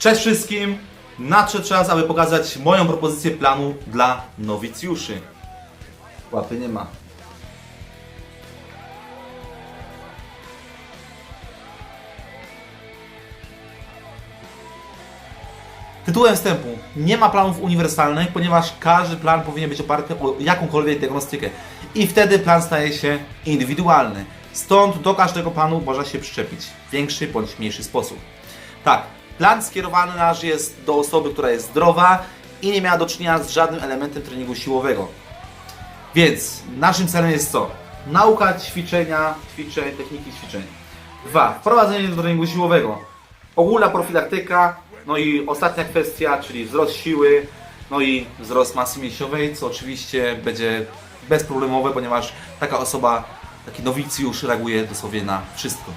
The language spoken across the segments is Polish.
Cześć wszystkim! Nadszedł czas, aby pokazać moją propozycję planu dla nowicjuszy. Łapy nie ma. Tytułem wstępu: nie ma planów uniwersalnych, ponieważ każdy plan powinien być oparty o jakąkolwiek diagnostykę. I wtedy plan staje się indywidualny. Stąd do każdego planu można się przyczepić w większy bądź mniejszy sposób. Tak, plan skierowany nasz jest do osoby, która jest zdrowa i nie miała do czynienia z żadnym elementem treningu siłowego. Więc naszym celem jest co? Nauka ćwiczeń, techniki ćwiczeń. 2. Wprowadzenie do treningu siłowego. Ogólna profilaktyka. No i ostatnia kwestia, czyli wzrost siły, no i wzrost masy mięśniowej, co oczywiście będzie bezproblemowe, ponieważ taka osoba, taki nowicjusz reaguje dosłownie na wszystko.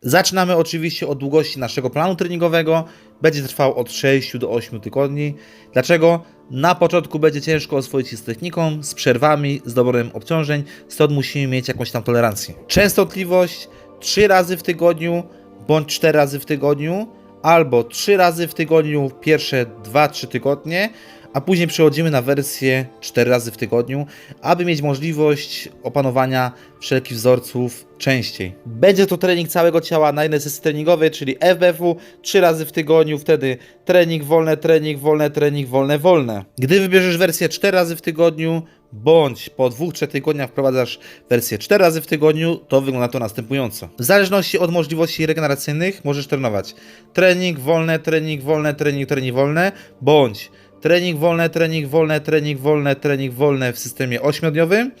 Zaczynamy oczywiście od długości naszego planu treningowego. Będzie trwał od 6 do 8 tygodni. Dlaczego? Na początku będzie ciężko oswoić się z techniką, z przerwami, z doborem obciążeń, stąd musimy mieć jakąś tam tolerancję. Częstotliwość 3 razy w tygodniu bądź 4 razy w tygodniu, albo 3 razy w tygodniu pierwsze 2-3 tygodnie, a później przechodzimy na wersję 4 razy w tygodniu, aby mieć możliwość opanowania wszelkich wzorców częściej. Będzie to trening całego ciała na jednej sesji treningowej, czyli FBF-u 3 razy w tygodniu, wtedy trening, wolne, trening, wolne, trening, wolne, wolne. Gdy wybierzesz wersję 4 razy w tygodniu, bądź po 2-3 tygodniach wprowadzasz wersję 4 razy w tygodniu, to wygląda to następująco. W zależności od możliwości regeneracyjnych możesz trenować trening, wolne, trening, wolne, trening, trening, wolne, bądź trening wolne, trening wolne, trening wolne, trening wolne w systemie 8-dniowym,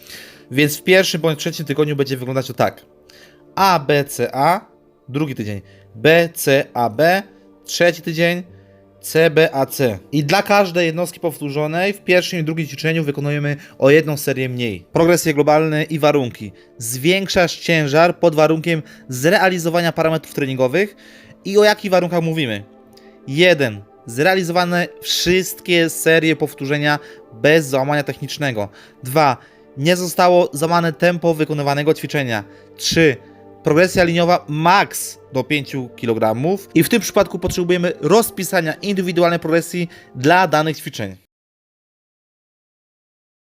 więc w pierwszym bądź trzecim tygodniu będzie wyglądać to tak. A, B, C, A, drugi tydzień B, C, A, B, trzeci tydzień C, B, A, C. I dla każdej jednostki powtórzonej w pierwszym i drugim ćwiczeniu wykonujemy o jedną serię mniej. Progresje globalne i warunki. Zwiększasz ciężar pod warunkiem zrealizowania parametrów treningowych. I o jakich warunkach mówimy? 1. Zrealizowane wszystkie serie powtórzenia bez załamania technicznego. 2. Nie zostało złamane tempo wykonywanego ćwiczenia. 3. Progresja liniowa max do 5 kg. I w tym przypadku potrzebujemy rozpisania indywidualnej progresji dla danych ćwiczeń.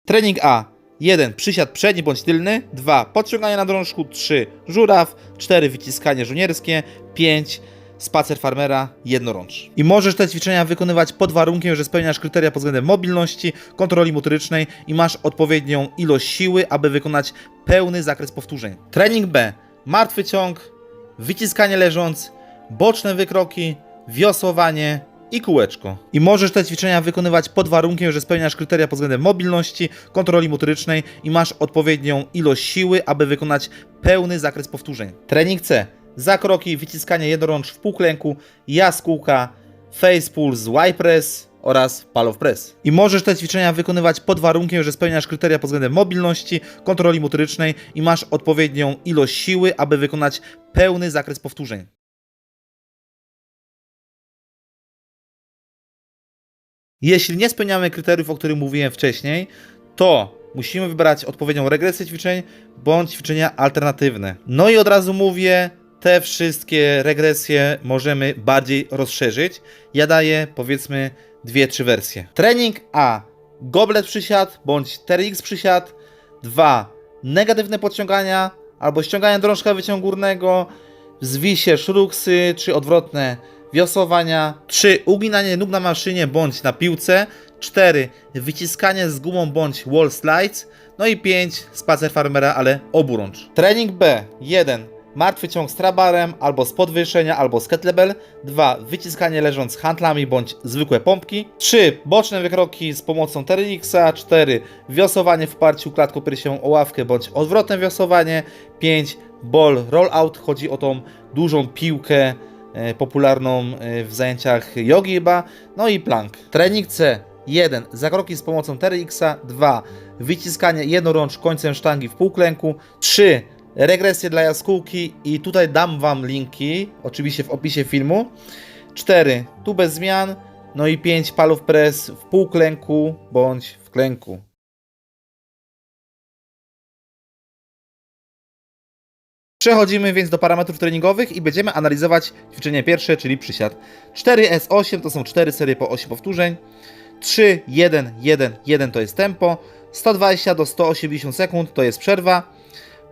Trening A. 1. Przysiad przedni bądź tylny. 2. Podciąganie na drążku. 3. Żuraw. 4. Wyciskanie żołnierskie. 5. Spacer farmera, jednorącz. I możesz te ćwiczenia wykonywać pod warunkiem, że spełniasz kryteria pod względem mobilności, kontroli motorycznej i masz odpowiednią ilość siły, aby wykonać pełny zakres powtórzeń. Trening B. Martwy ciąg, wyciskanie leżąc, boczne wykroki, wiosłowanie i kółeczko. I możesz te ćwiczenia wykonywać pod warunkiem, że spełniasz kryteria pod względem mobilności, kontroli motorycznej i masz odpowiednią ilość siły, aby wykonać pełny zakres powtórzeń. Trening C. Zakroki, wyciskanie jednorącz w półklęku, jaskółka, face pulse, Y press oraz pull-off press. I możesz te ćwiczenia wykonywać pod warunkiem, że spełniasz kryteria pod względem mobilności, kontroli motorycznej i masz odpowiednią ilość siły, aby wykonać pełny zakres powtórzeń. Jeśli nie spełniamy kryteriów, o których mówiłem wcześniej, to musimy wybrać odpowiednią regresję ćwiczeń bądź ćwiczenia alternatywne. No i od razu mówię, te wszystkie regresje możemy bardziej rozszerzyć. Ja daję powiedzmy 2-3 wersje. Trening A. Goblet przysiad bądź TRX przysiad. 2. Negatywne podciągania albo ściąganie drążka wyciągu górnego, w zwisie szruksy czy odwrotne wiosłowania. 3. Uginanie nóg na maszynie bądź na piłce. 4. Wyciskanie z gumą bądź wall slides. No i 5. Spacer farmera, ale oburącz. Trening B. 1. Martwy ciąg z trabarem, albo z podwyższenia, albo z kettlebell. 2. Wyciskanie leżąc handlami, bądź zwykłe pompki. 3. Boczne wykroki z pomocą TRX-a. 4. Wiosłowanie w oparciu klatką piersiową o ławkę, bądź odwrotne wiosłowanie. 5. Ball rollout. Chodzi o tą dużą piłkę popularną w zajęciach jogi chyba. No i plank. Trening C. 1. Zakroki z pomocą TRX-a. 2. Wyciskanie jednorącz końcem sztangi w półklęku. 3. Regresje dla jaskółki i tutaj dam Wam linki, oczywiście w opisie filmu. 4. Tu bez zmian. No i 5. Pull-off press w półklęku bądź w klęku. Przechodzimy więc do parametrów treningowych i będziemy analizować ćwiczenie pierwsze, czyli przysiad. 4S8 to są 4 serie po 8 powtórzeń. 3, 1, 1, 1 to jest tempo. 120 do 180 sekund to jest przerwa.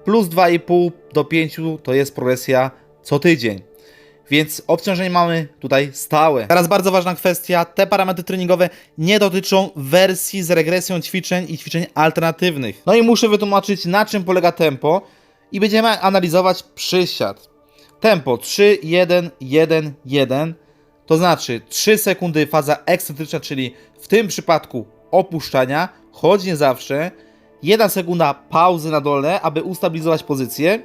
Plus 2,5 do 5 to jest progresja co tydzień. Więc obciążenie mamy tutaj stałe. Teraz bardzo ważna kwestia, te parametry treningowe nie dotyczą wersji z regresją ćwiczeń i ćwiczeń alternatywnych. No i muszę wytłumaczyć, na czym polega tempo i będziemy analizować przysiad. Tempo 3, 1, 1, 1, to znaczy 3 sekundy faza ekscentryczna, czyli w tym przypadku opuszczania, choć nie zawsze. 1 sekunda pauzy na dole, aby ustabilizować pozycję.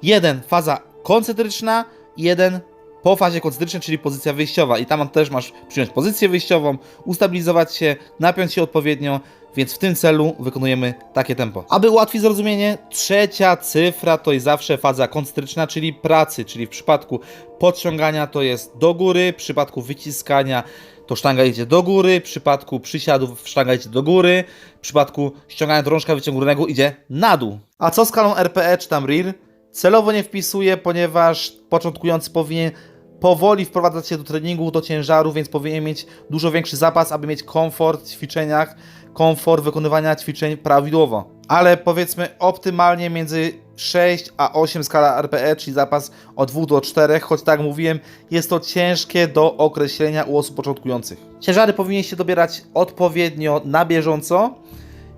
1 faza koncentryczna, 1 po fazie koncentrycznej, czyli pozycja wyjściowa. I tam też masz przyjąć pozycję wyjściową, ustabilizować się, napiąć się odpowiednio, więc w tym celu wykonujemy takie tempo. Aby ułatwić zrozumienie, trzecia cyfra to jest zawsze faza koncentryczna, czyli pracy, czyli w przypadku podciągania to jest do góry, w przypadku wyciskania to sztanga idzie do góry, w przypadku przysiadów sztanga idzie do góry, w przypadku ściągania drążka wyciągu górnego idzie na dół. A co skalą RPE czy tam RIR? Celowo nie wpisuję, ponieważ początkujący powinien powoli wprowadzać się do treningu, do ciężaru, więc powinien mieć dużo większy zapas, aby mieć komfort w ćwiczeniach, komfort wykonywania ćwiczeń prawidłowo. Ale powiedzmy optymalnie między 6 a 8 skala RPE, czyli zapas od 2 do 4, choć tak jak mówiłem, jest to ciężkie do określenia u osób początkujących. Ciężary powinien się dobierać odpowiednio na bieżąco.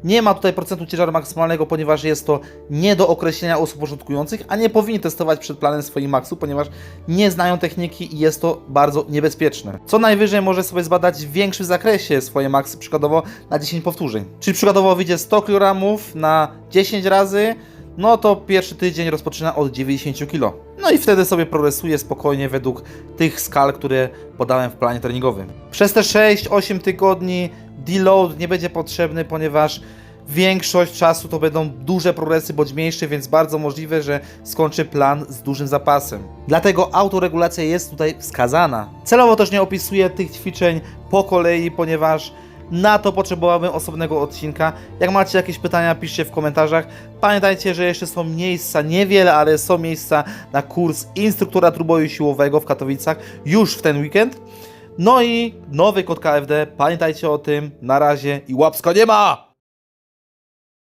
Nie ma tutaj procentu ciężaru maksymalnego, ponieważ jest to nie do określenia osób początkujących, a nie powinni testować przed planem swoich maksów, ponieważ nie znają techniki i jest to bardzo niebezpieczne. Co najwyżej może sobie zbadać w większym zakresie swoje maksy, przykładowo na 10 powtórzeń. Czyli przykładowo wyjdzie 100 kg na 10 razy, no to pierwszy tydzień rozpoczyna od 90 kg. No i wtedy sobie progresuje spokojnie według tych skal, które podałem w planie treningowym. Przez te 6-8 tygodni deload nie będzie potrzebny, ponieważ większość czasu to będą duże progresy bądź mniejsze, więc bardzo możliwe, że skończy plan z dużym zapasem. Dlatego autoregulacja jest tutaj wskazana. Celowo też nie opisuję tych ćwiczeń po kolei, ponieważ na to potrzebowałbym osobnego odcinka. Jak macie jakieś pytania, piszcie w komentarzach. Pamiętajcie, że jeszcze są miejsca, niewiele, ale są miejsca na kurs instruktora trójboju siłowego w Katowicach już w ten weekend. No i nowy kod KFD, pamiętajcie o tym, na razie i łapska nie ma!